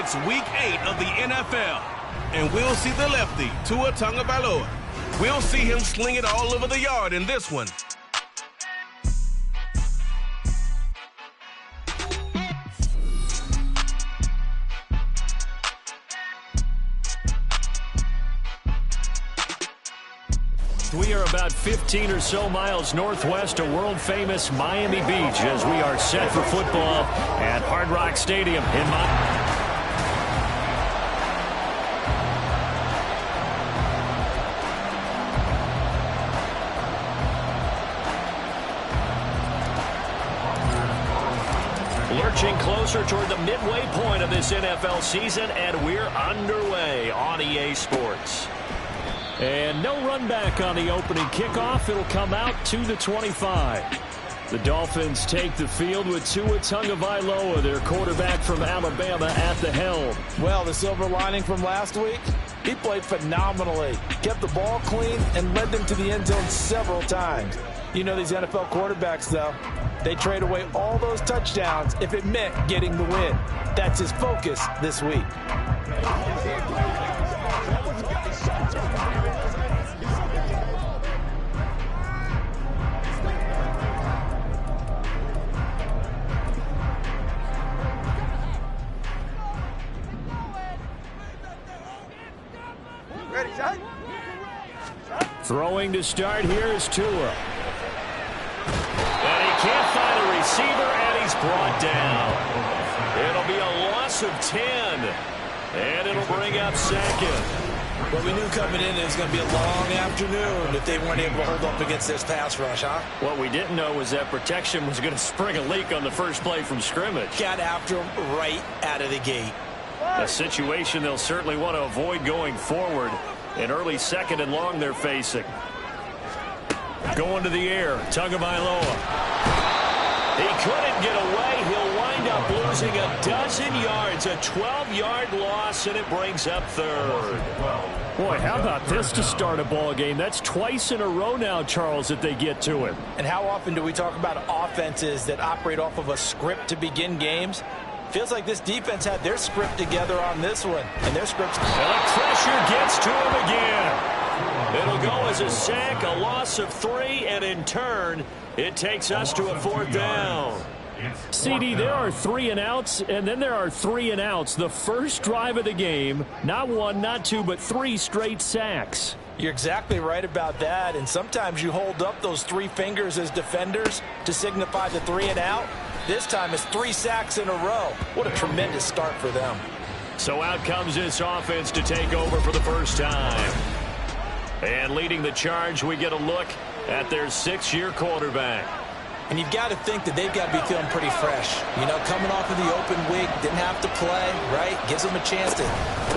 It's Week 8 of the NFL, and we'll see the lefty, Tua Tagovailoa. We'll see him sling it all over the yard in this one. We are about 15 or so miles northwest of world-famous Miami Beach as we are set for football at Hard Rock Stadium in Miami. Lurching closer toward the midway point of this NFL season, and we're underway on EA Sports. And no run back on the opening kickoff. It'll come out to the 25. The Dolphins take the field with Tua Tagovailoa, their quarterback from Alabama, at the helm. Well, the silver lining from last week, he played phenomenally, kept the ball clean, and led them to the end zone several times. You know these NFL quarterbacks, though, they trade away all those touchdowns if it meant getting the win. That's his focus this week. Throwing to start here is Tua. And he can't find a receiver, and he's brought down. It'll be a loss of 10. And it'll bring up second. Well, we knew coming in it was going to be a long afternoon if they weren't able to hold up against this pass rush, huh? What we didn't know was that protection was going to spring a leak on the first play from scrimmage. Got after him right out of the gate. A situation they'll certainly want to avoid going forward. An early second and long they're facing. Going to the air, Tagovailoa. He couldn't get away. He'll wind up losing a dozen yards, a 12-yard loss, and it brings up third. Boy, how about this to start a ball game? That's twice in a row now, Charles, that they get to him. And how often do we talk about offenses that operate off of a script to begin games? Feels like this defense had their script together on this one, and their script's... And the pressure gets to him again. It'll go as a sack, a loss of 3, and in turn, it takes us to a 4th down. CD, there are 3 and outs, and then there are 3 and outs. The first drive of the game, not 1, not 2, but 3 straight sacks. You're exactly right about that, and sometimes you hold up those 3 fingers as defenders to signify the 3 and out. This time it's 3 sacks in a row. What a tremendous start for them. So out comes this offense to take over for the first time. And leading the charge, we get a look at their 6th-year quarterback. And you've got to think that they've got to be feeling pretty fresh. You know, coming off of the open week, didn't have to play, right? Gives them a chance to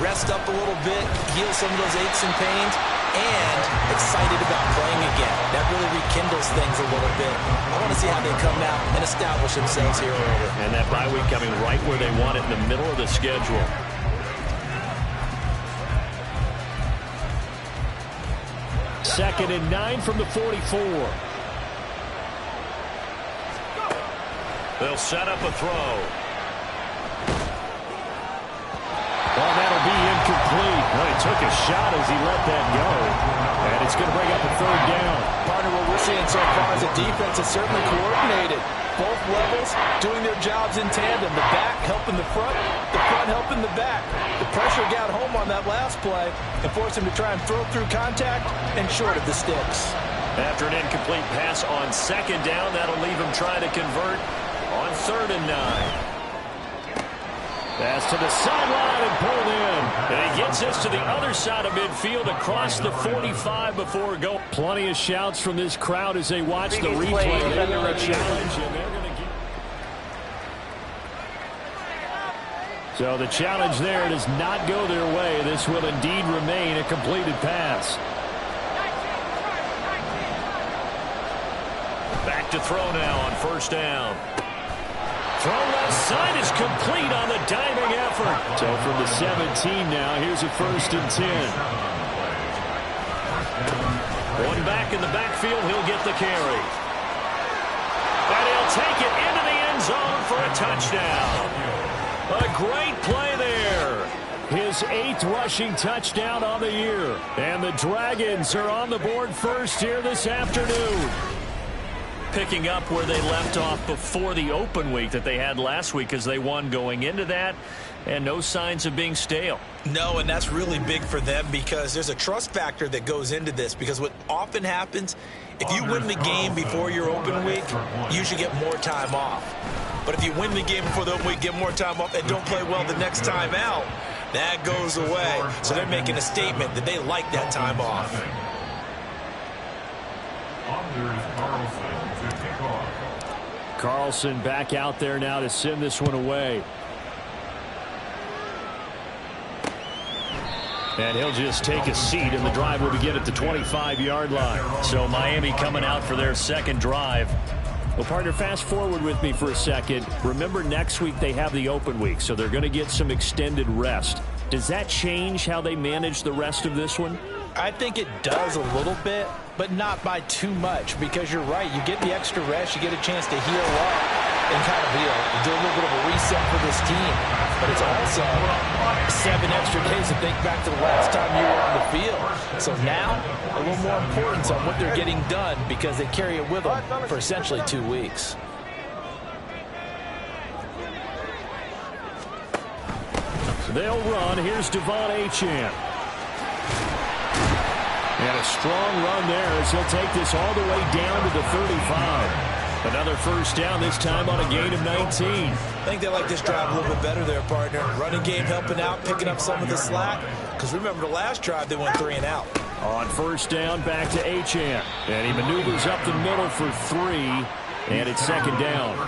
rest up a little bit, heal some of those aches and pains, and excited about playing again. That really rekindles things a little bit. I want to see how they come out and establish themselves here early. And that bye week coming right where they want it, in the middle of the schedule. Second and 9 from the 44. They'll set up a throw. Well, that'll be incomplete. Well, he took a shot as he let that go. And it's going to bring up a 3rd down. Partner, what we're seeing so far is the defense is certainly coordinated. Both levels doing their jobs in tandem. The back helping the front helping the back. The pressure got home on that last play and forced him to try and throw through contact and short of the sticks. After an incomplete pass on 2nd down, that'll leave him trying to convert on 3rd and 9. Pass to the sideline and pulled in. And he gets us to the other side of midfield across the 45 before going. Plenty of shouts from this crowd as they watch the replay. They're going to challenge him. They're going to get... So the challenge there does not go their way. This will indeed remain a completed pass. Back to throw now on 1st down. Throw left side is complete on the diving effort. So from the 17 now, here's a 1st and 10. One back in the backfield, he'll get the carry. And he'll take it into the end zone for a touchdown. A great play there. His 8th rushing touchdown on the year. And the Dragons are on the board first here this afternoon. Picking up where they left off before the open week that they had last week, as they won going into that, and no signs of being stale. No, and that's really big for them because there's a trust factor that goes into this, because what often happens, if you win the game before your open week, you should get more time off. But if you win the game before the open week, get more time off, and don't play well the next time out, that goes away. So they're making a statement that they like that time off. Carlson back out there now to send this one away. And he'll just take a seat, and the drive will begin at the 25-yard line. So Miami coming out for their second drive. Well, partner, fast forward with me for a second. Remember, next week they have the open week, so they're going to get some extended rest. Does that change how they manage the rest of this one? I think it does a little bit, but not by too much, because you're right. You get the extra rest. You get a chance to heal up and kind of do a little bit of a reset for this team. But it's also 7 extra days to think back to the last time you were on the field. So now, a little more importance on what they're getting done, because they carry it with them for essentially 2 weeks. So they'll run. Here's Devon Achane. And a strong run there as he'll take this all the way down to the 35. Another first down, this time on a gain of 19. I think they like this drive a little bit better there, partner. Running game helping out, picking up some of the slack. Because remember, the last drive they went 3 and out. On first down, back to Achane. And he maneuvers up the middle for 3. And it's second down.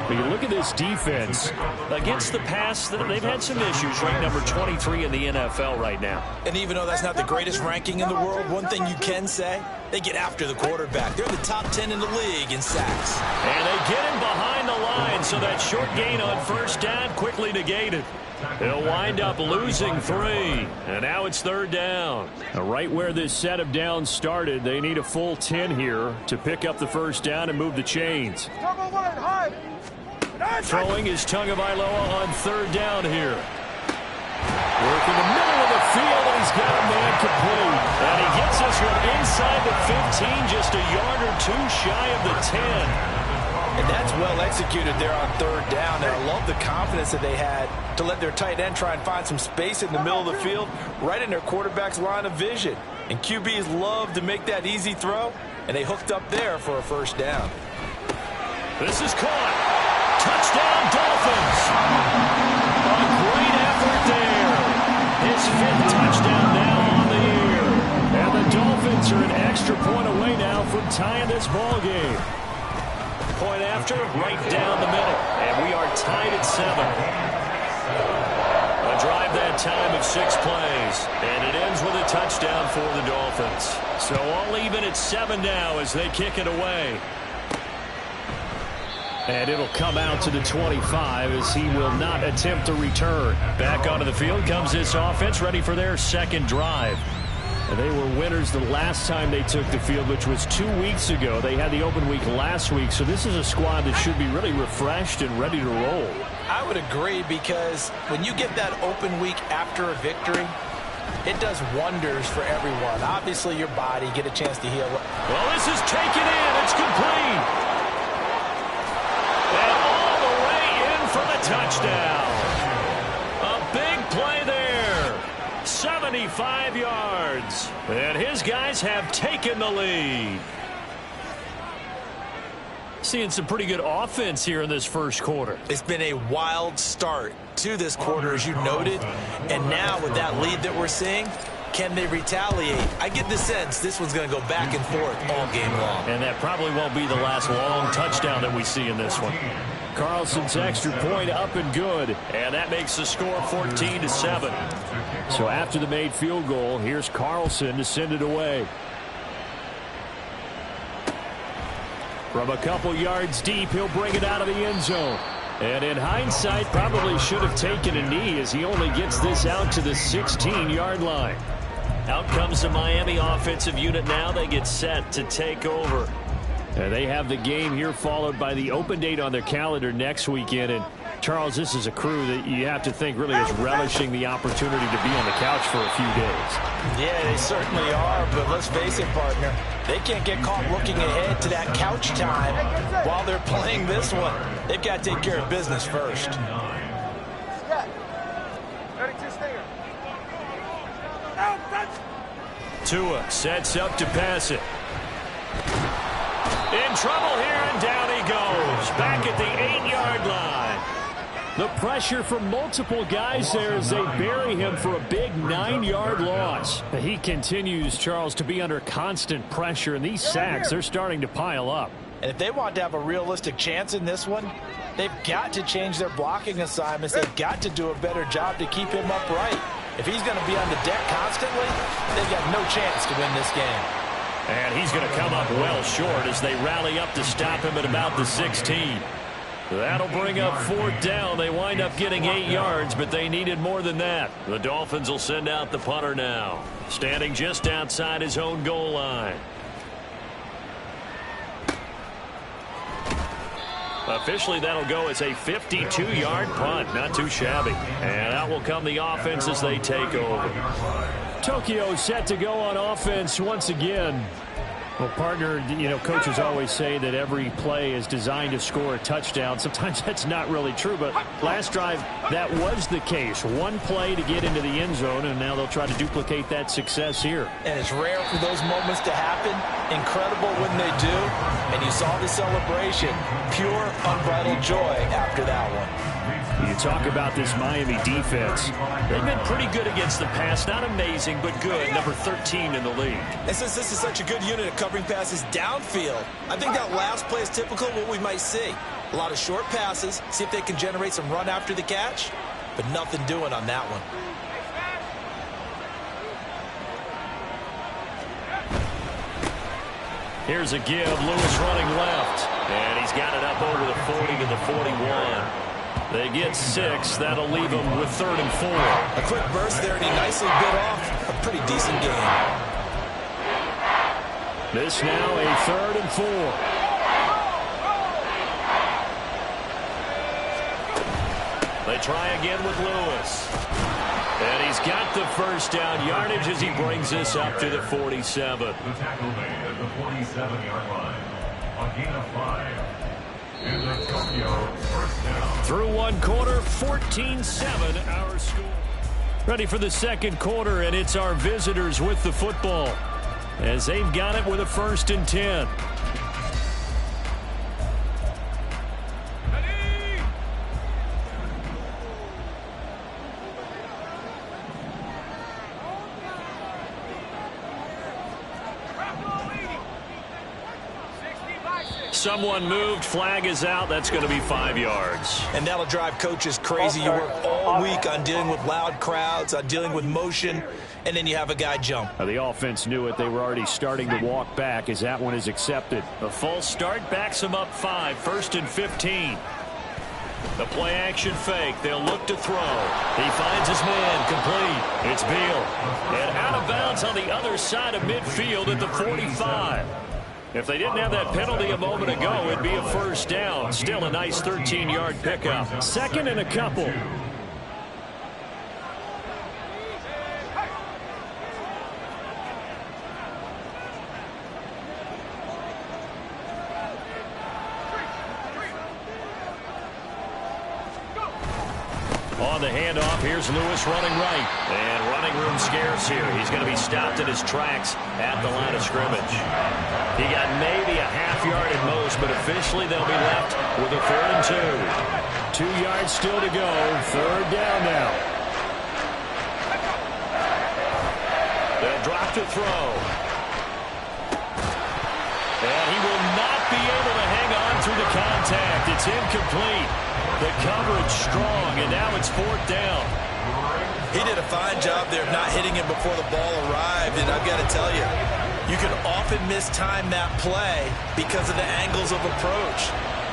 But you look at this defense. Against the pass, they've had some issues. Ranked number 23 in the NFL right now. And even though that's not the greatest ranking in the world, one thing you can say, they get after the quarterback. They're in the top 10 in the league in sacks. And they get him behind the line, so that short gain on first down quickly negated. They'll wind up losing 3. And now it's third down. Right where this set of downs started, they need a full 10 here to pick up the first down and move the chains. Throwing is Tagovailoa on third down here. Working the middle of the field, and he's got a man complete. And he gets this one inside the 15, just a yard or 2 shy of the 10. And that's well executed there on third down. And I love the confidence that they had to let their tight end try and find some space in the middle of the field, right in their quarterback's line of vision. And QBs love to make that easy throw, and they hooked up there for a first down. This is caught. Touchdown, Dolphins. A great effort there. His 5th touchdown now on the year. And the Dolphins are an extra point away now from tying this ball game. Point after, right down the middle. And we are tied at 7. A drive that time of 6 plays. And it ends with a touchdown for the Dolphins. So all even at 7 now as they kick it away. And it'll come out to the 25 as he will not attempt to return. Back onto the field comes this offense, ready for their second drive. And they were winners the last time they took the field, which was 2 weeks ago. They had the open week last week, so this is a squad that should be really refreshed and ready to roll. I would agree, because when you get that open week after a victory, it does wonders for everyone. Obviously, your body, get a chance to heal. Well, this is taken in. It's complete. And all the way in for the touchdown. A big play there. 75 yards. And his guys have taken the lead. Seeing some pretty good offense here in this first quarter. It's been a wild start to this quarter, as you noted. And now with that lead that we're seeing, can they retaliate? I get the sense this one's going to go back and forth all game long. And that probably won't be the last long touchdown that we see in this one. Carlson's extra point up and good. And that makes the score 14-7. So after the made field goal, here's Carlson to send it away. From a couple yards deep, he'll bring it out of the end zone. And in hindsight, probably should have taken a knee as he only gets this out to the 16-yard line. Out comes the Miami offensive unit now. They get set to take over. And they have the game here followed by the open date on their calendar next weekend. And Charles, this is a crew that you have to think really is relishing the opportunity to be on the couch for a few days. Yeah, they certainly are, but let's face it, partner. They can't get caught looking ahead to that couch time while they're playing this one. They've got to take care of business first. Tua sets up to pass it. In trouble here, and down he goes. Back at the 8-yard line. The pressure from multiple guys there as they bury him for a big 9-yard loss. He continues, Charles, to be under constant pressure, and these sacks, they're starting to pile up. And if they want to have a realistic chance in this one, they've got to change their blocking assignments. They've got to do a better job to keep him upright. If he's going to be on the deck constantly, they've got no chance to win this game. And he's going to come up well short as they rally up to stop him at about the 16. That'll bring up 4th down. They wind up getting 8 yards, but they needed more than that. The Dolphins will send out the punter now, standing just outside his own goal line. Officially, that'll go as a 52-yard punt. Not too shabby. And out will come the offense as they take over. Tokyo set to go on offense once again. Well, partner, you know, coaches always say that every play is designed to score a touchdown. Sometimes that's not really true, but last drive, that was the case. One play to get into the end zone, and now they'll try to duplicate that success here. And it's rare for those moments to happen. Incredible when they do. And you saw the celebration. Pure, unbridled joy after that one. You talk about this Miami defense. They've been pretty good against the pass. Not amazing, but good. Number 13 in the league. And since this is such a good unit of covering passes downfield, I think that last play is typical of what we might see. A lot of short passes, see if they can generate some run after the catch, but nothing doing on that one. Here's a give. Lewis running left. And he's got it up over the 40 to the 41. They get 6. That'll leave them with 3rd and 4. A quick burst there, and he nicely bit off a pretty decent game. This now a 3rd and 4. They try again with Lewis. And he's got the 1st down yardage as he brings this up to the 47. The tackle made at the 47-yard line. A gain of 5. In the Tokyo 1st down. Through one quarter, 14-7 our score. Ready for the second quarter, and it's our visitors with the football as they've got it with a 1st and 10. Someone moved. Flag is out. That's going to be 5 yards. And that'll drive coaches crazy. You work all week on dealing with loud crowds, on dealing with motion, and then you have a guy jump. The offense knew it. They were already starting to walk back as that one is accepted. A false start backs them up 5. 1st and 15. The play action fake. They'll look to throw. He finds his man. Complete. It's Beal. And out of bounds on the other side of midfield at the 45. If they didn't have that penalty a moment ago, it'd be a 1st down. Still a nice 13-yard pickup. 2nd and a couple. On the handoff, here's Lewis running right. And running room scarce here. He's going to be stopped in his tracks at the line of scrimmage. He got maybe a half yard at most, but officially they'll be left with a 3rd and 2. 2 yards still to go. 3rd down now. They'll drop to throw. And he will not be able to hang on through the contact. It's incomplete. The coverage strong, and now it's 4th down. He did a fine job there of not hitting him before the ball arrived, and I've got to tell you, you can often mistime that play because of the angles of approach.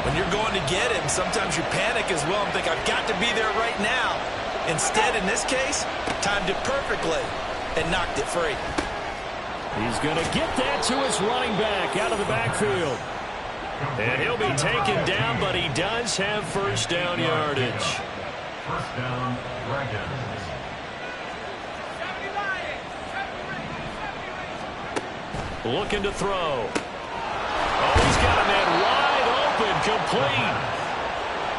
When you're going to get him, sometimes you panic as well and think, I've got to be there right now. Instead, in this case, timed it perfectly and knocked it free. He's going to get that to his running back out of the backfield. And he'll be taken down, but he does have first down yardage. First down, Dragons. Looking to throw. Oh, he's got a man wide open, complete.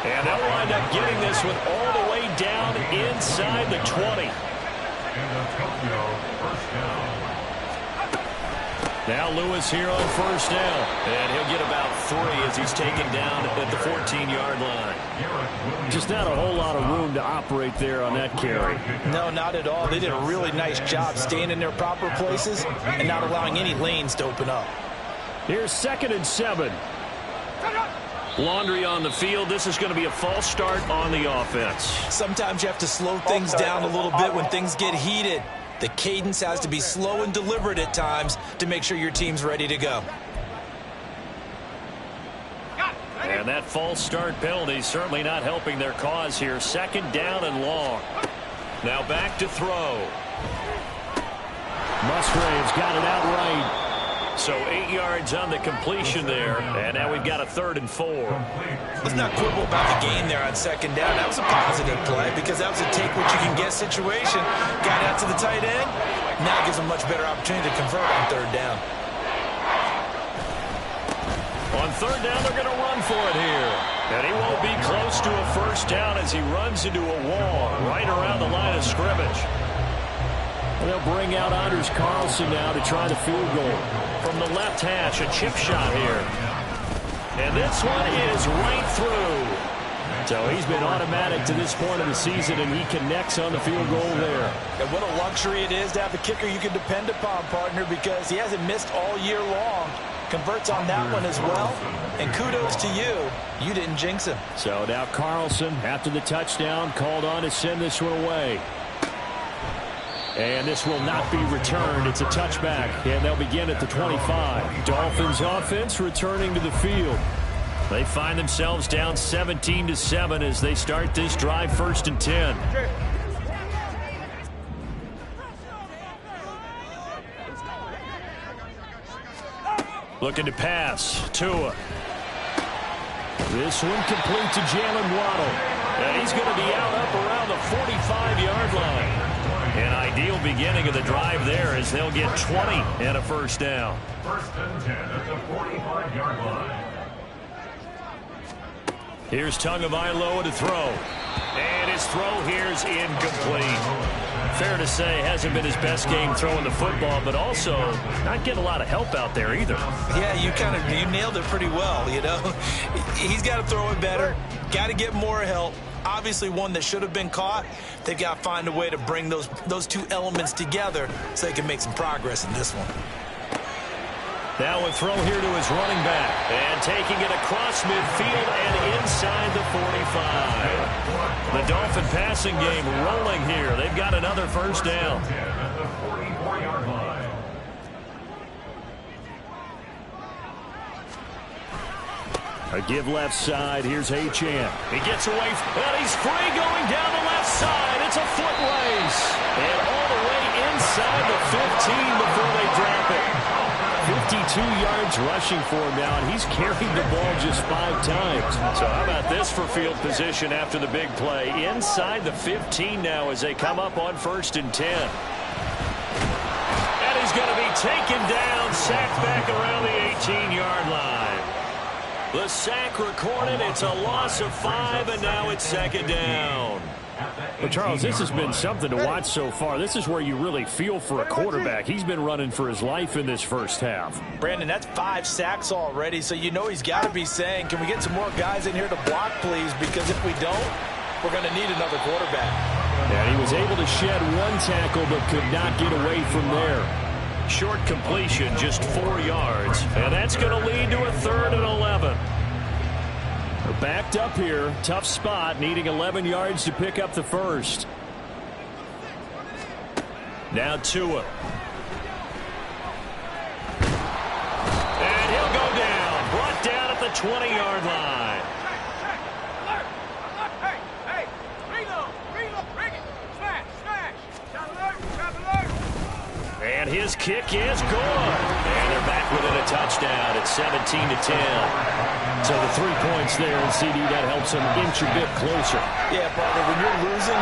And they'll wind up getting this one all the way down inside the 20. And the Tokyo first down. Now Lewis here on first down. And he'll get about 3 as he's taken down at the 14-yard line. Just not a whole lot of room to operate there on that carry. No, not at all. They did a really nice job staying in their proper places and not allowing any lanes to open up. Here's 2nd and 7. Laundry on the field. This is going to be a false start on the offense. Sometimes you have to slow things down a little bit when things get heated. The cadence has to be slow and deliberate at times to make sure your team's ready to go. And that false start penalty certainly not helping their cause here. 2nd down and long. Now back to throw. Musgrave's got it outright. So 8 yards on the completion there. And now we've got a 3rd and 4. Let's not quibble about the gain there on 2nd down. That was a positive play because that was a take-what-you-can-get situation. Got out to the tight end. Now gives them much better opportunity to convert on 3rd down. On 3rd down, they're going to run for it here. And he won't be close to a first down as he runs into a wall right around the line of scrimmage. And they'll bring out Anders Carlson now to try the field goal. From the left hash, a chip shot here. And this one is right through. So he's been automatic to this point of the season, and he connects on the field goal there. And what a luxury it is to have a kicker you can depend upon, partner, because he hasn't missed all year long. Converts on that one as well. And kudos to you. You didn't jinx him. So now Carlson, after the touchdown, called on to send this one away. And this will not be returned. It's a touchback, and they'll begin at the 25. Dolphins offense returning to the field. They find themselves down 17-7 as they start this drive, 1st and 10. Looking to pass. Tua. This one complete to Jalen Waddle. And he's going to be out up around the 45-yard line. An ideal beginning of the drive there as they'll get 20 and a first down. 1st and 10 at the 45-yard line. Here's Tagovailoa to throw. And his throw here's incomplete. Fair to say, hasn't been his best game throwing the football, but also not getting a lot of help out there either. Yeah, you nailed it pretty well, you know. He's got to throw it better. Got to get more help. Obviously one that should have been caught. They've got to find a way to bring those two elements together so they can make some progress in this one. Now a throw here to his running back. And taking it across midfield and inside the 45. The Dolphin passing game rolling here. They've got another first down. At the 44-yard line. A give left side. Here's Achane. He gets away, and he's free going down the left side. It's a foot race. And all the way inside the 15 before they drop it. 52 yards rushing for him now, and he's carried the ball just 5 times. So how about this for field position after the big play? Inside the 15 now as they come up on 1st and 10. And he's going to be taken down, sacked back around the 18-yard line. The sack recorded. It's a loss of 5, and now it's 2nd down. Well, Charles, this has been something to watch so far. This is where you really feel for a quarterback. He's been running for his life in this first half. Brandon, that's 5 sacks already, so you know he's got to be saying, can we get some more guys in here to block, please? Because if we don't, we're going to need another quarterback. And he was able to shed 1 tackle but could not get away from there. Short completion, just 4 yards. And that's going to lead to a 3rd and 11. They're backed up here. Tough spot, needing 11 yards to pick up the first. Now Tua. And he'll go down. Brought down at the 20-yard line. And his kick is good. And they're back within a touchdown at 17-10. So the 3 points there, and CD, that helps them inch a bit closer. Yeah, partner, when you're losing,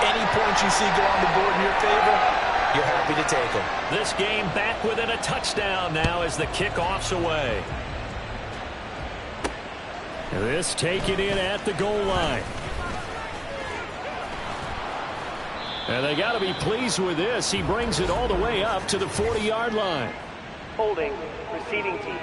any points you see go on the board in your favor, you're happy to take them. This game back within a touchdown now as the kickoff's away. This taken in at the goal line. And they got to be pleased with this. He brings it all the way up to the 40-yard line. Holding, receiving team.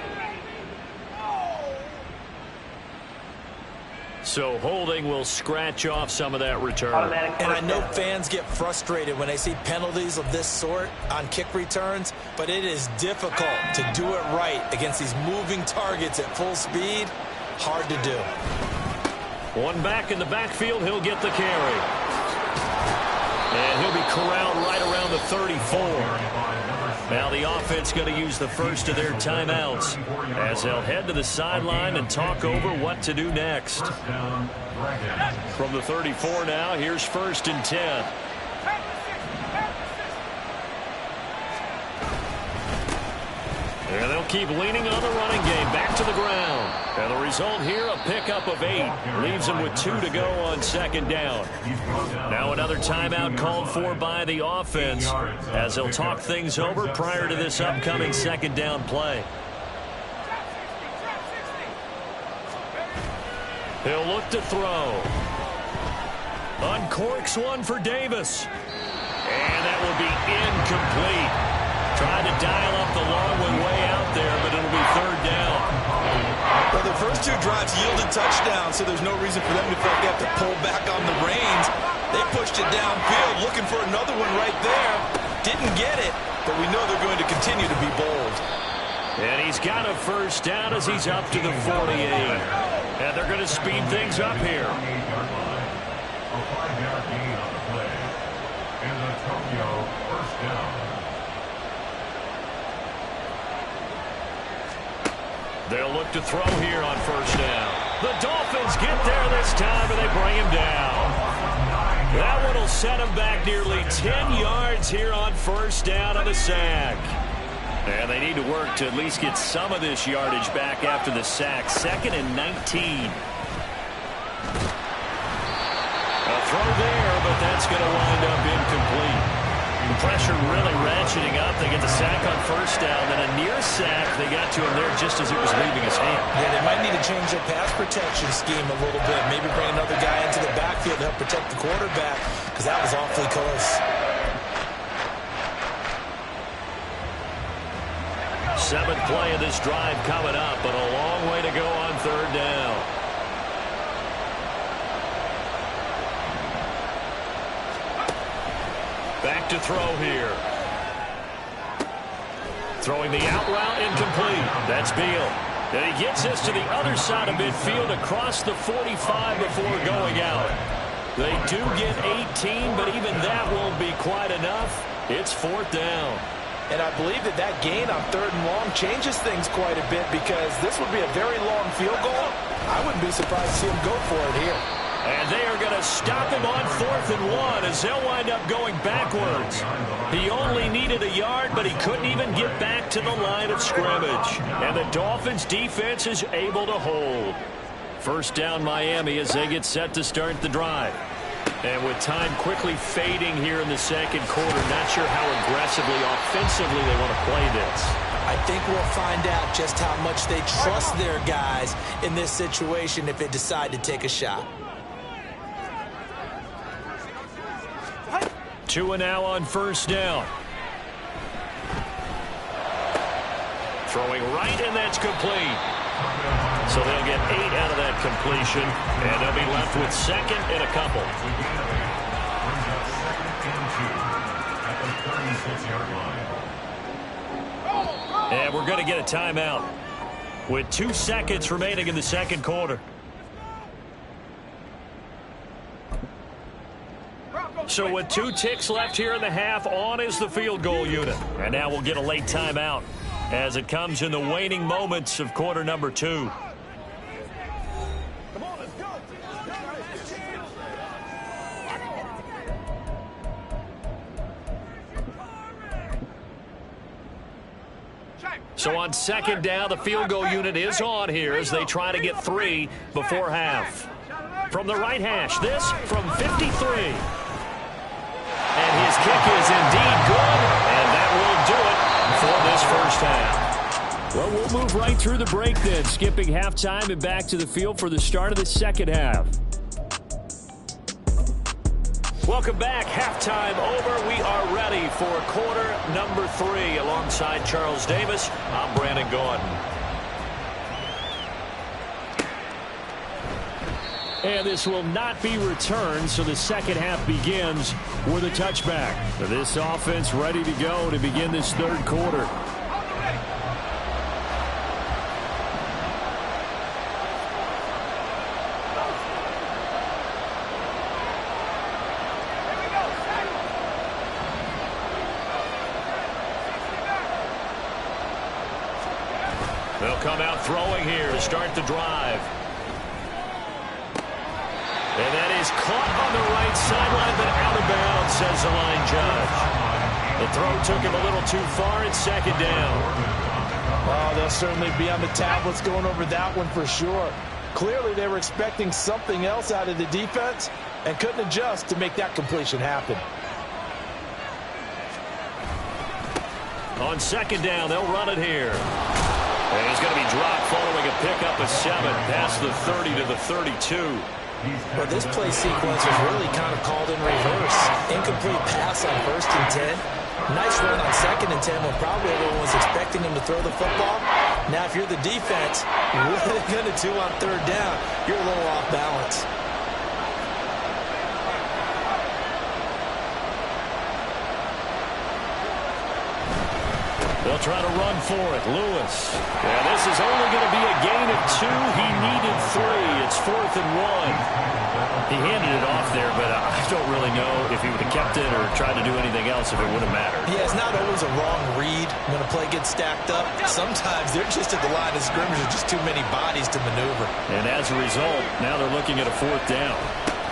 So holding will scratch off some of that return. And I know fans get frustrated when they see penalties of this sort on kick returns, but it is difficult to do it right against these moving targets at full speed. Hard to do. One back in the backfield, he'll get the carry. And he'll be corralled right around the 34. Now the offense going to use the first of their timeouts as they'll head to the sideline and talk over what to do next. From the 34 now, here's 1st and 10. And they'll keep leaning on the running game back to the ground. And the result here, a pickup of 8. Leaves them with 2 to go on 2nd down. Now another timeout called for by the offense as they'll talk things over prior to this upcoming 2nd down play. He'll look to throw. Uncorks one for Davis. And that will be incomplete. Tried to dial up the long one way out there, but it'll be 3rd down. Well, the first 2 drives yielded touchdowns, so there's no reason for them to feel like they have to pull back on the reins. They pushed it downfield, looking for another one right there. Didn't get it, but we know they're going to continue to be bold. And he's got a 1st down as he's up to the 48. And they're going to speed things up here. A 5-yard gain on the play. And the Tokyo 1st down. They'll look to throw here on 1st down. The Dolphins get there this time, and they bring him down. That one will set him back nearly 10 yards here on 1st down on the sack. And they need to work to at least get some of this yardage back after the sack. 2nd and 19. A throw there, but that's going to wind up incomplete. The pressure really ratcheting up. They get the sack on 1st down, then a near sack. They got to him there just as it was leaving his hand. Yeah, they might need to change their pass protection scheme a little bit. Maybe bring another guy into the backfield to help protect the quarterback, because that was awfully close. 7th play of this drive coming up, but a long way to go on 3rd down. Back to throw here. Throwing the out route incomplete. That's Beal. And he gets this to the other side of midfield across the 45 before going out. They do get 18, but even that won't be quite enough. It's 4th down. And I believe that gain on 3rd and long changes things quite a bit, because this would be a very long field goal. I wouldn't be surprised to see him go for it here. And they are going to stop him on 4th and 1 as they'll wind up going backwards. He only needed a yard, but he couldn't even get back to the line of scrimmage. And the Dolphins defense is able to hold. 1st down Miami as they get set to start the drive. And with time quickly fading here in the 2nd quarter, not sure how aggressively, offensively they want to play this. I think we'll find out just how much they trust their guys in this situation if they decide to take a shot. 2 now on 1st down. Throwing right, and that's complete. So they'll get 8 out of that completion, and they'll be left with 2nd and a couple. And we're going to get a timeout with 2 seconds remaining in the 2nd quarter. So with 2 ticks left here in the half, on is the field goal unit. And now we'll get a late timeout as it comes in the waning moments of quarter number 2. So on second down, the field goal unit is on here as they try to get 3 before half. From the right hash, this from 53. And his kick is indeed good, and that will do it for this first half. Well, we'll move right through the break then, skipping halftime and back to the field for the start of the second half. Welcome back. Halftime over. We are ready for quarter number 3. Alongside Charles Davis, I'm Brandon Gordon. And this will not be returned, so the second half begins with a touchback. This offense ready to go to begin this third quarter. They'll come out throwing here to start the drive. And that is caught on the right sideline, but out of bounds, says the line judge. The throw took him a little too far. It's second down. Oh, they'll certainly be on the tablets going over that one for sure. Clearly, they were expecting something else out of the defense and couldn't adjust to make that completion happen. On second down, they'll run it here. And he's going to be dropped following a pickup of 7 past the 30 to the 32. Well, this play sequence was really kind of called in reverse. Incomplete pass on 1st and 10. Nice run on 2nd and 10 when probably everyone was expecting him to throw the football. Now, if you're the defense, what are they going to do on 3rd down? You're a little off balance. They'll try to run for it. Lewis. Yeah, this is only going to be a gain of 2. He needed 3. It's 4th and 1. He handed it off there, but I don't really know if he would have kept it or tried to do anything else if it would have mattered. Yeah, it's not always a wrong read when a play gets stacked up. Sometimes they're just at the line of scrimmage with just too many bodies to maneuver. And as a result, now they're looking at a 4th down.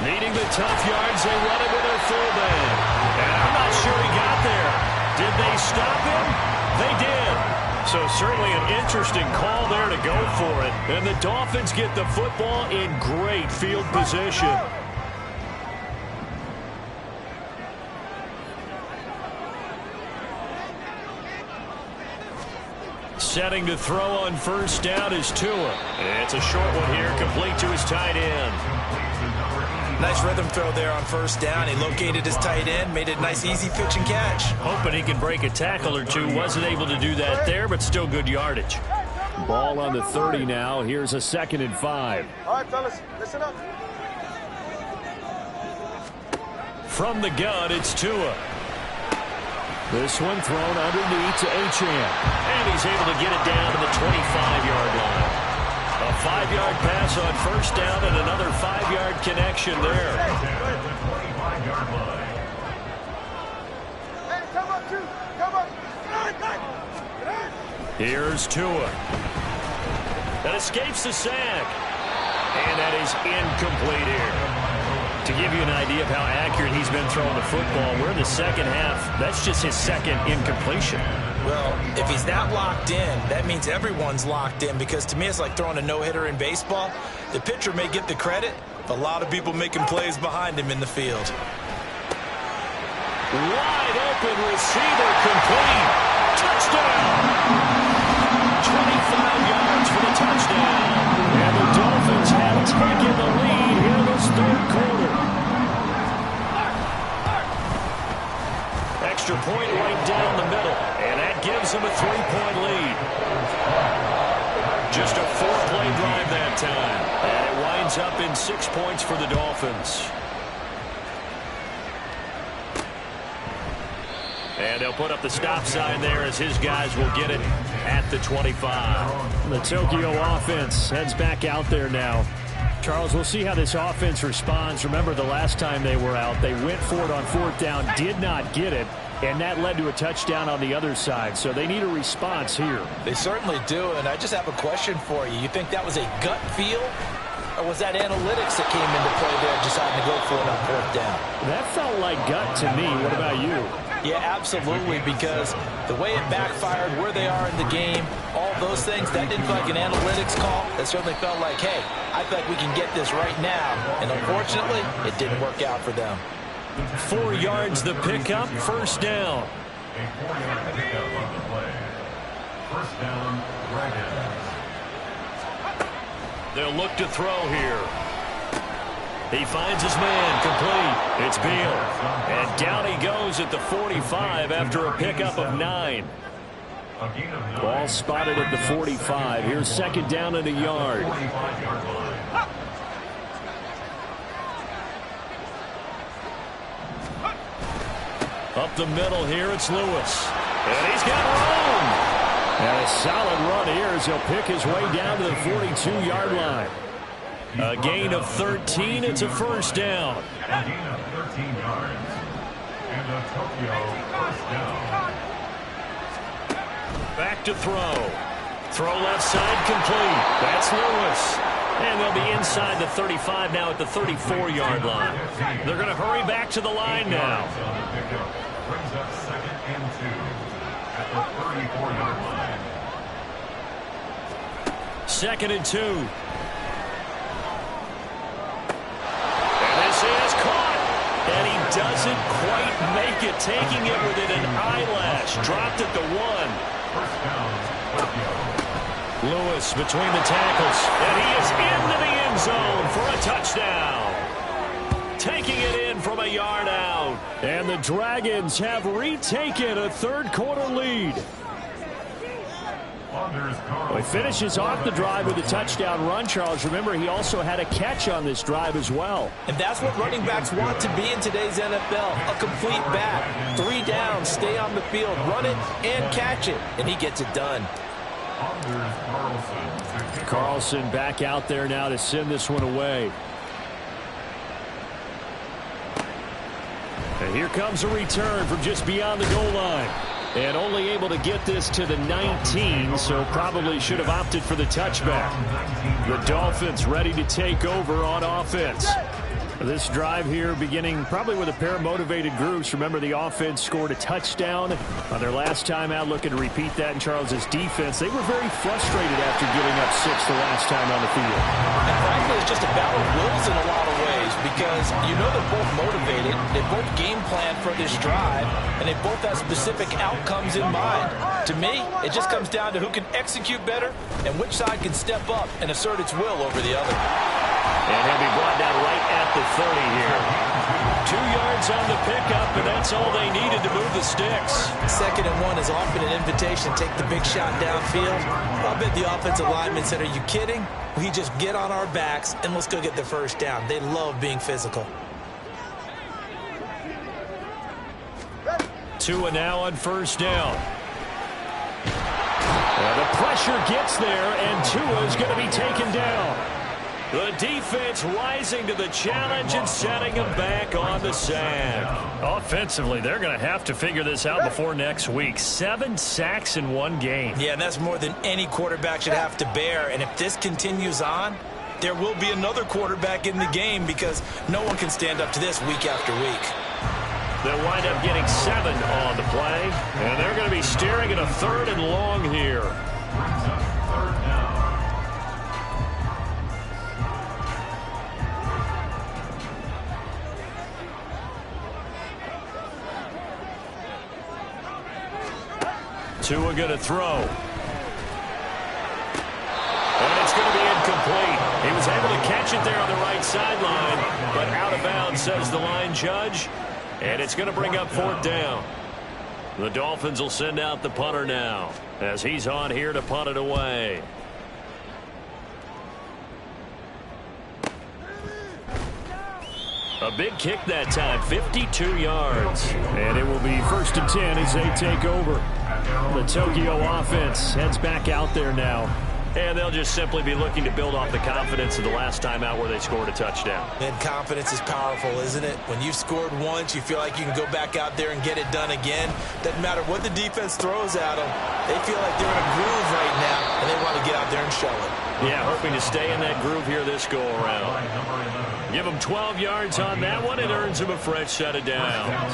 Needing the tough yards, they run it with their fullback. And I'm not sure he got there. Did they stop him? They did. So certainly an interesting call there to go for it. And the Dolphins get the football in great field position. Setting to throw on 1st down is Tua. It's a short one here, complete to his tight end. Nice rhythm throw there on 1st down. He located his tight end, made it a nice easy pitch and catch. Hoping he can break a tackle or two. Wasn't able to do that there, but still good yardage. Ball on the 30 now. Here's a 2nd and 5. All right, fellas, listen up. From the gun, it's Tua. This one thrown underneath to Achane. And he's able to get it down to the 25-yard line. A 5-yard pass on 1st down and another 5-yard connection there. Hey, come up, too. Come up. Here's Tua. That escapes the sack. And that is incomplete here. To give you an idea of how accurate he's been throwing the football, we're in the second half. That's just his 2nd incompletion. Well, if he's that locked in, that means everyone's locked in, because to me it's like throwing a no-hitter in baseball. The pitcher may get the credit, but a lot of people making plays behind him in the field. Wide open receiver, complete. Touchdown! 25 yards for the touchdown. And the Dolphins have taken the lead here in this 3rd quarter. Extra point right down the middle. And that gives them a 3-point lead. Just a 4-play drive that time. And it winds up in 6 points for the Dolphins. And they'll put up the stop sign there as his guys will get it at the 25. The Tokyo offense heads back out there now. Charles, we'll see how this offense responds. Remember, the last time they were out, they went for it on 4th down, did not get it, and that led to a touchdown on the other side. So they need a response here. They certainly do, and I just have a question for you. You think that was a gut feel, or was that analytics that came into play there deciding to go for it on 4th down? That felt like gut to me. What about you? Yeah, absolutely, because the way it backfired, where they are in the game, all those things, that didn't feel like an analytics call. That certainly felt like, hey, I feel like we can get this right now. And unfortunately, it didn't work out for them. 4 yards the pickup, first down. A 4-yard pickup on the play. First down, Dragons. They'll look to throw here. He finds his man, complete. It's Beal. And down he goes at the 45 after a pickup of 9. Ball spotted at the 45. Here's second down and a yard. Up the middle here, it's Lewis. And he's got room. And a solid run here as he'll pick his way down to the 42-yard line. A gain of 13. It's a first down. A gain of 13 yards. And a Tokyo first down. Back to throw. Throw left side complete. That's Lewis. And they'll be inside the 35 now at the 34-yard line. They're going to hurry back to the line now. Brings up second and 2 at the 34-yard line. Second and 2. And this is caught. And he doesn't quite make it, taking it within an eyelash. Dropped at the 1. First down, Tokyo. Lewis between the tackles. And he is into the end zone for a touchdown. Taking it in from a yard out. And the Dragons have retaken a third-quarter lead. He finishes off the drive with a touchdown run, Charles. Remember, he also had a catch on this drive as well. And that's what running backs want to be in today's NFL, a complete back. 3 downs, stay on the field, run it, and catch it. And he gets it done. Carlson back out there now to send this one away. And here comes a return from just beyond the goal line. And only able to get this to the 19, so probably should have opted for the touchback. The Dolphins ready to take over on offense. This drive here beginning probably with a pair of motivated groups. Remember, the offense scored a touchdown on their last time out. Looking to repeat that in Charles's defense. They were very frustrated after giving up 6 the last time on the field. And frankly, it's just a battle of wills in a lot of ways because you know they're both motivated. They both game plan for this drive, and they both have specific outcomes in mind. To me, it just comes down to who can execute better and which side can step up and assert its will over the other. And he'll be brought down right at the 30 here. 2 yards on the pickup, and that's all they needed to move the sticks. Second and 1 is often an invitation. Take the big shot downfield. I bet the offensive lineman said, are you kidding? We just get on our backs, and let's go get the first down. They love being physical. Tua now on first down. Well, the pressure gets there, and Tua is going to be taken down. The defense rising to the challenge and setting him back on the sack. Offensively, they're going to have to figure this out before next week. 7 sacks in 1 game. Yeah, and that's more than any quarterback should have to bear. And if this continues on, there will be another quarterback in the game because no one can stand up to this week after week. They'll wind up getting 7 on the play. And they're going to be staring at a 3rd and long here. Tua going to throw. And it's going to be incomplete. He was able to catch it there on the right sideline, but out of bounds, says the line judge. And it's going to bring up 4th down. The Dolphins will send out the punter now as he's on here to punt it away. A big kick that time, 52 yards. And it will be 1st and 10 as they take over. The Tokyo offense heads back out there now. And they'll just simply be looking to build off the confidence of the last time out where they scored a touchdown. And confidence is powerful, isn't it? When you've scored once, you feel like you can go back out there and get it done again. Doesn't matter what the defense throws at them. They feel like they're in a groove right now, and they want to get out there and show it. Yeah, hoping to stay in that groove here this go-around. Give them 12 yards on that one. It earns them a fresh set of downs.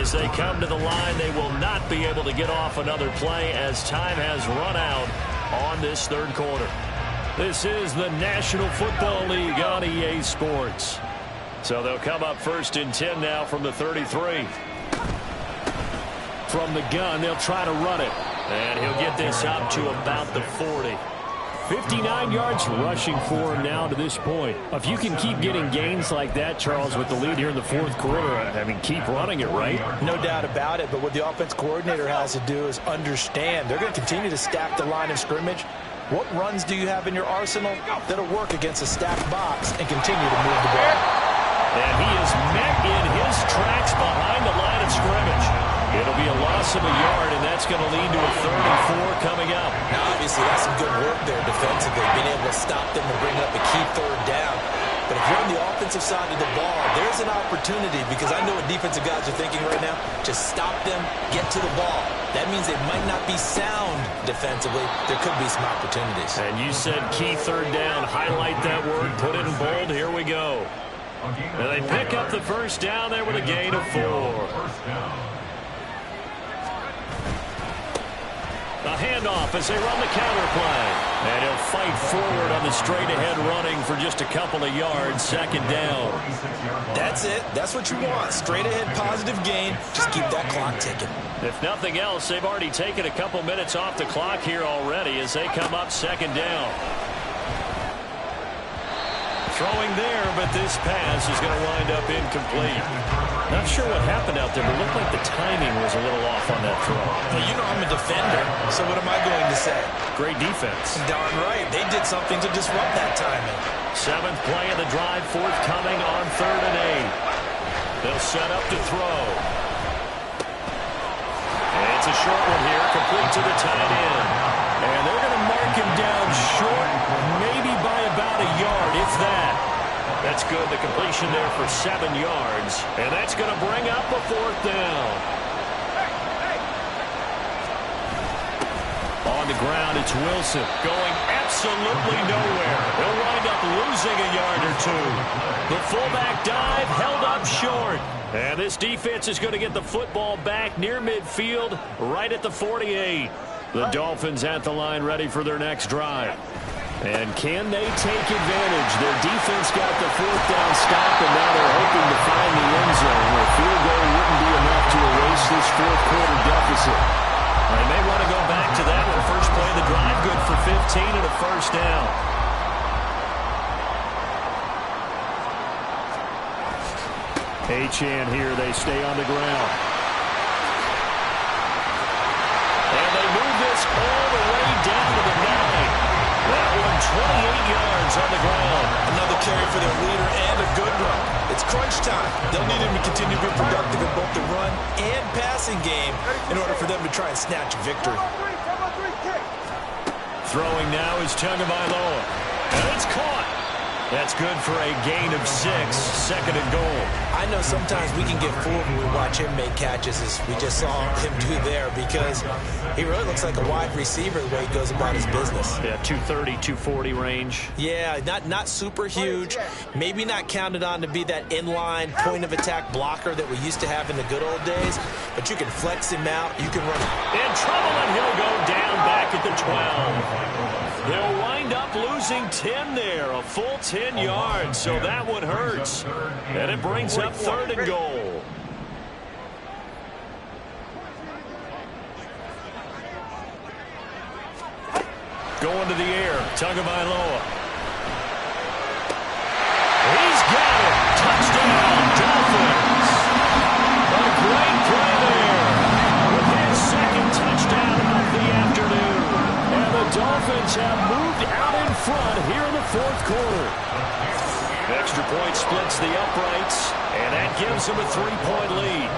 As they come to the line, they will not be able to get off another play as time has run out on this third quarter. This is the National Football League on EA Sports. So they'll come up 1st and 10 now from the 33. From the gun, they'll try to run it. And he'll get this up to about the 40. 59 yards rushing for him now to this point. If you can keep getting gains like that, Charles, with the lead here in the fourth quarter, I mean, keep running it, right? No doubt about it, but what the offense coordinator has to do is understand they're going to continue to stack the line of scrimmage. What runs do you have in your arsenal that'll work against a stacked box and continue to move the ball? And he is met in his tracks behind the line of scrimmage. It'll be a loss of a yard, and that's going to lead to a 3rd and 4 coming up. Now, obviously, that's some good work there defensively, being able to stop them and bring up a key 3rd down. But if you're on the offensive side of the ball, there's an opportunity, because I know what defensive guys are thinking right now, to stop them, get to the ball. That means they might not be sound defensively. There could be some opportunities. And you said key 3rd down. Highlight that word. Put it in bold. Here we go. And they pick up the 1st down there with a gain of 4. A handoff as they run the counter play. And he'll fight forward on the straight-ahead running for just a couple of yards. 2nd down. That's it. That's what you want. Straight-ahead positive gain. Just keep that clock ticking. If nothing else, they've already taken a couple minutes off the clock here already as they come up 2nd down. Throwing there, but this pass is going to wind up incomplete. Not sure what happened out there, but it looked like the timing was a little off on that throw. Well, you know I'm a defender, so what am I going to say? Great defense. Darn right. They did something to disrupt that timing. 7th play of the drive, forthcoming on 3rd and 8. They'll set up to throw. And it's a short one here, complete to the tight end. And they're going to mark him down short, maybe by about a yard, if that. That's good. The completion there for 7 yards. And that's going to bring up a 4th down. On the ground, it's Wilson going absolutely nowhere. He'll wind up losing a yard or 2. The fullback dive held up short. And this defense is going to get the football back near midfield, right at the 48. The Dolphins at the line ready for their next drive. And can they take advantage? Their defense got the 4th down stop, and now they're hoping to find the end zone. A field goal wouldn't be enough to erase this fourth quarter deficit. They may want to go back to that one. First play of the drive, good for 15 and a 1st down. Achane here, they stay on the ground. And they move this all the way down to the 9. That one, 28 yards on the ground. Another carry for their leader and a good one. It's crunch time. They'll need him to continue to be productive in both the run and passing game in order for them to try and snatch a victory. Throwing now is Tagovailoa. And it's caught. That's good for a gain of 6, 2nd and goal. I know sometimes we can get fooled when we watch him make catches, as we just saw him do there, because he really looks like a wide receiver the way he goes about his business. Yeah, 230, 240 range. Yeah, not super huge. Maybe not counted on to be that inline point-of-attack blocker that we used to have in the good old days, but you can flex him out. You can run in trouble, and he'll go down back at the 12. They'll wind up losing 10 there, a full 10 yards, so that one hurts. And it brings up 3rd and goal. Going to the air, Tagovailoa. He's got it. Touchdown, Dolphins. A great play there with his 2nd touchdown of the afternoon. And the Dolphins have moved out in front here in the 4th quarter. Extra point splits the uprights, and that gives them a 3-point lead.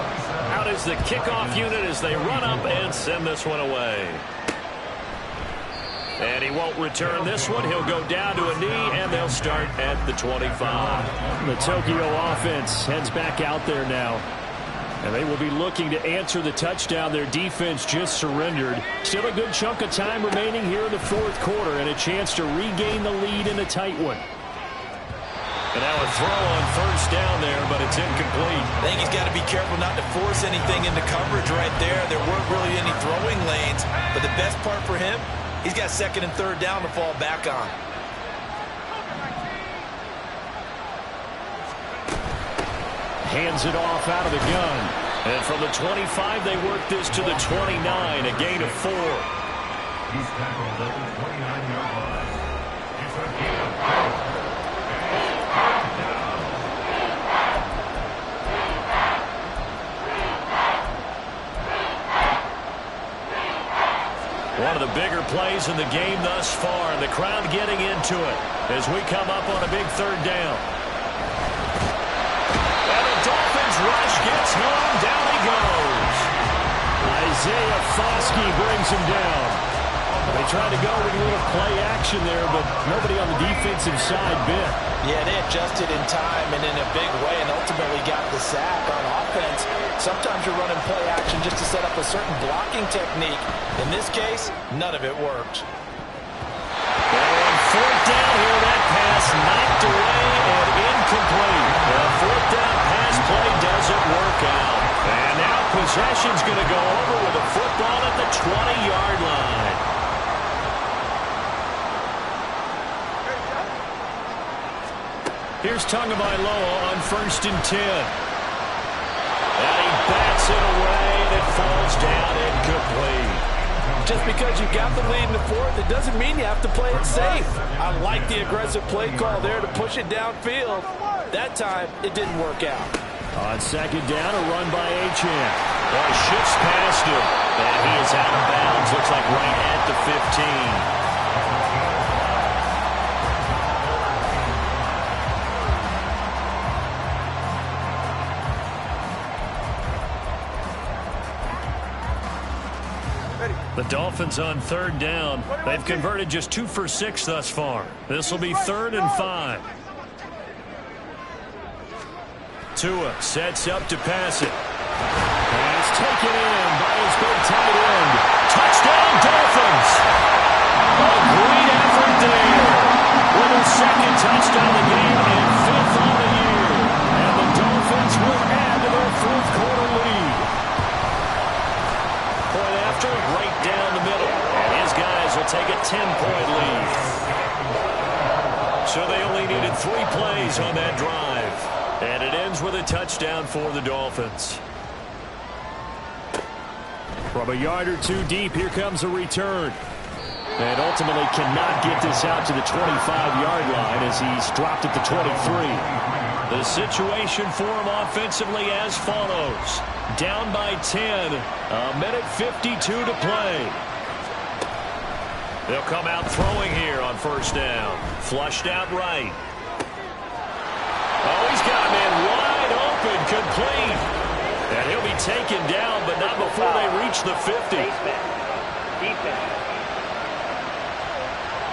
Out is the kickoff unit as they run up and send this one away. And he won't return this one. He'll go down to a knee, and they'll start at the 25. The Tokyo offense heads back out there now. And they will be looking to answer the touchdown their defense just surrendered. Still a good chunk of time remaining here in the 4th quarter, and a chance to regain the lead in a tight one. And now a throw on first down there, but it's incomplete. I think he's got to be careful not to force anything into coverage right there. There weren't really any throwing lanes, but the best part for him, he's got second and third down to fall back on. Hands it off out of the gun. And from the 25, they work this to the 29, a gain of 4. He's tackled at the 29-yard line. It's a gain of 4. One of the bigger plays in the game thus far. The crowd getting into it as we come up on a big third down. And the Dolphins rush gets home. Down he goes. Isaiah Foskey brings him down. They tried to go with a little play action there, but nobody on the defensive side bit. Yeah, they adjusted in time and in a big way and ultimately got the sack on offense. Sometimes you're running play action just to set up a certain blocking technique. In this case, none of it worked. And fourth down here, that pass knocked away and incomplete. The fourth down pass play doesn't work out. And now possession's going to go over with a football at the 20-yard line. Here's Tagovailoa on first and 10. And he bats it away, and it falls down incomplete. Just because you got the lead in the fourth, it doesn't mean you have to play it safe. I like the aggressive play call there to push it downfield. That time, it didn't work out. On second down, a run by Achane. Well, shifts past him. And he is out of bounds. Looks like right at the 15. The Dolphins on third down. They've converted just 2 for 6 thus far. This will be 3rd and 5. Tua sets up to pass it. And it's taken in by his big tight end. Touchdown, Dolphins! A great effort there. With a second touchdown of the game and 5th on the year. And the Dolphins will add to their 4th quarter lead. Point after, right down the middle. And his guys will take a 10-point lead. So they only needed 3 plays on that drive. And it ends with a touchdown for the Dolphins. From a yard or 2 deep, here comes a return. And ultimately cannot get this out to the 25-yard line as he's dropped at the 23. The situation for him offensively as follows. Down by 10, a minute 52 to play. They'll come out throwing here on first down. Flushed out right. Oh, he's got a man wide open, complete. And he'll be taken down, but not before they reach the 50. Defense.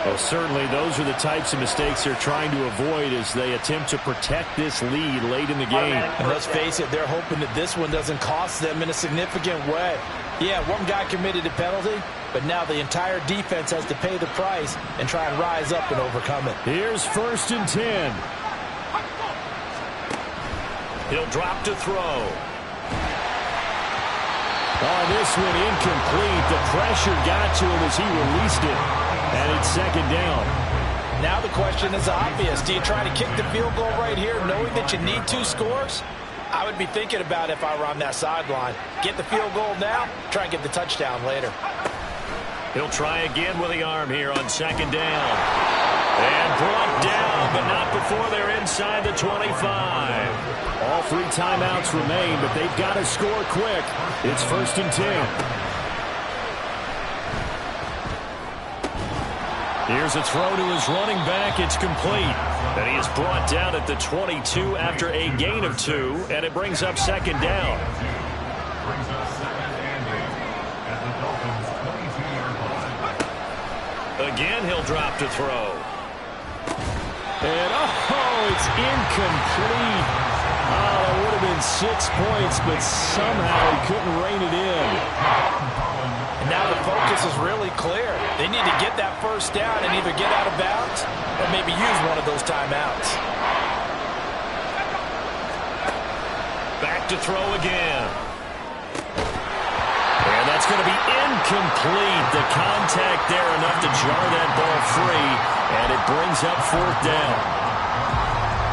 Well, certainly those are the types of mistakes they're trying to avoid as they attempt to protect this lead late in the game. And let's face it, they're hoping that this one doesn't cost them in a significant way. Yeah, one guy committed a penalty, but now the entire defense has to pay the price and try and rise up and overcome it. Here's first and 10. He'll drop to throw. Oh, this one incomplete. The pressure got to him as he released it. And it's second down. Now the question is obvious. Do you try to kick the field goal right here knowing that you need 2 scores? I would be thinking about it if I were on that sideline. Get the field goal now, try and get the touchdown later. He'll try again with the arm here on second down. And brought down, but not before they're inside the 25. All 3 timeouts remain, but they've got to score quick. It's first and 10. Here's a throw to his running back. It's complete. And he is brought down at the 22 after a gain of 2, and it brings up second down. Brings up 2nd and 8 at the Dolphins' 22-yard line. Again, he'll drop to throw. And, oh, it's incomplete. Oh, that would have been 6 points, but somehow he couldn't rein it in. And now the focus is really clear. They need to get that first down and either get out of bounds or maybe use one of those timeouts. look to throw again. And that's going to be incomplete. The contact there enough to jar that ball free, and it brings up 4th down.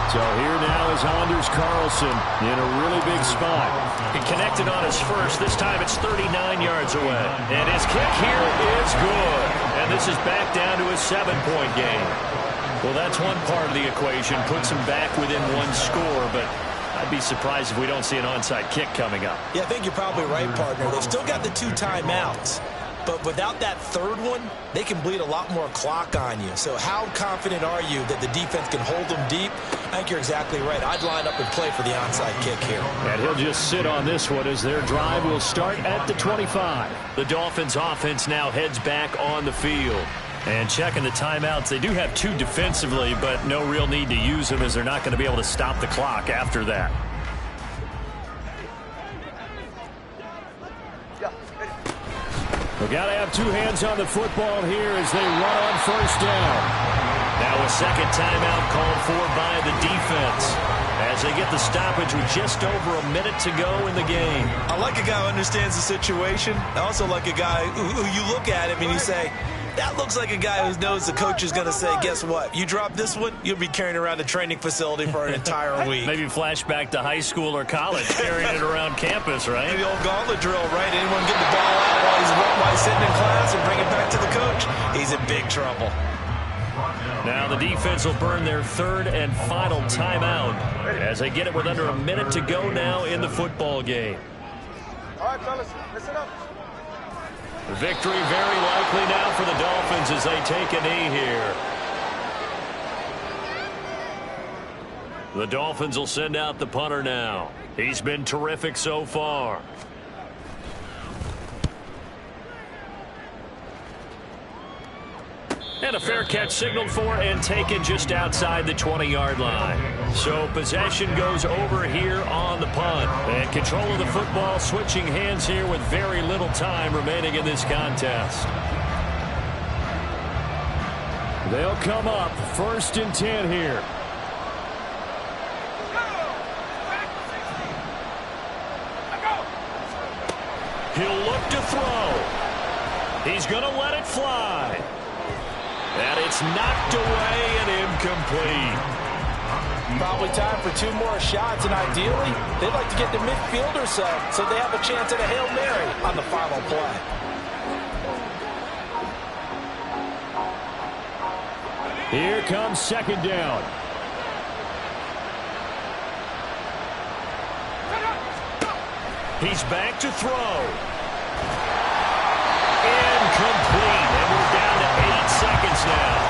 So here now is Anders Carlson in a really big spot. He connected on his first. This time it's 39 yards away. And his kick here is good. And this is back down to a 7-point game. Well, that's one part of the equation. Puts him back within 1 score, but I'd be surprised if we don't see an onside kick coming up. Yeah, I think you're probably right, partner. They've still got the 2 timeouts. But without that 3rd one, they can bleed a lot more clock on you. So how confident are you that the defense can hold them deep? I think you're exactly right. I'd line up and play for the onside kick here. And he'll just sit on this one as their drive will start at the 25. The Dolphins offense now heads back on the field. And checking the timeouts, they do have 2 defensively, but no real need to use them as they're not going to be able to stop the clock after that. We've got to have 2 hands on the football here as they run on 1st down. Now a 2nd timeout called for by the defense as they get the stoppage with just over a minute to go in the game. I like a guy who understands the situation. I also like a guy who you look at him and you say, that looks like a guy who knows the coach is going to say, guess what? You drop this one, you'll be carrying around the training facility for an entire week. Maybe flashback to high school or college, carrying it around campus, right? The old gauntlet drill, right? Anyone get the ball out while he's sitting in class and bring it back to the coach? He's in big trouble. Now the defense will burn their 3rd and final timeout as they get it with under a minute to go now in the football game. All right, fellas, listen up. Victory very likely now for the Dolphins as they take a knee here. The Dolphins will send out the punter now. He's been terrific so far. And a fair catch signaled for and taken just outside the 20-yard line. So possession goes over here on the punt. And control of the football switching hands here with very little time remaining in this contest. They'll come up 1st and 10 here. He'll look to throw. He's going to let it fly. And it's knocked away and incomplete. Probably time for 2 more shots, and ideally, they'd like to get the midfield or so they have a chance at a Hail Mary on the final play. Here comes 2nd down. He's back to throw. Incomplete, and we're down to 8 seconds now.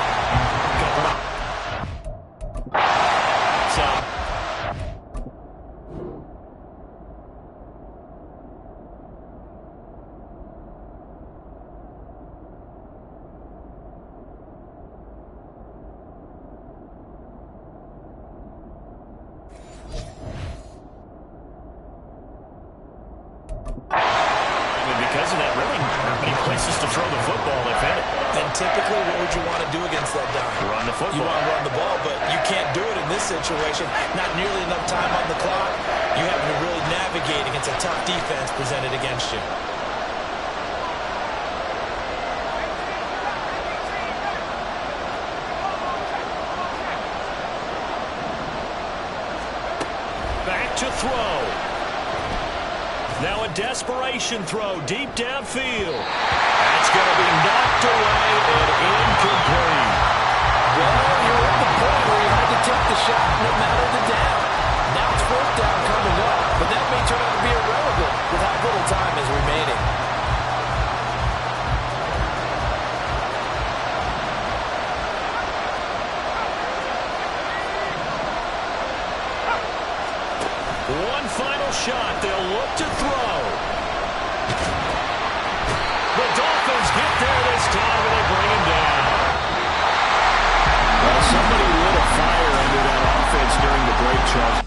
Because of that, really not many places to throw the football, if any. And typically, what would you want to do against that down? Run the football. You want to run the ball, but you can't do it in this situation. Not nearly enough time on the clock. You have to really navigate against a tough defense presented against you. Back to throw. Now a desperation throw deep downfield. That's going to be knocked away and incomplete. Well, you're at the point where you had to take the shot no matter the down. Now it's 4th down coming up, but that may turn out to be irrelevant with how little time is remaining. One final shot. They'll look to throw. The Dolphins get there this time, and they bring him down. Well, somebody lit a fire under that offense during the break, Charles.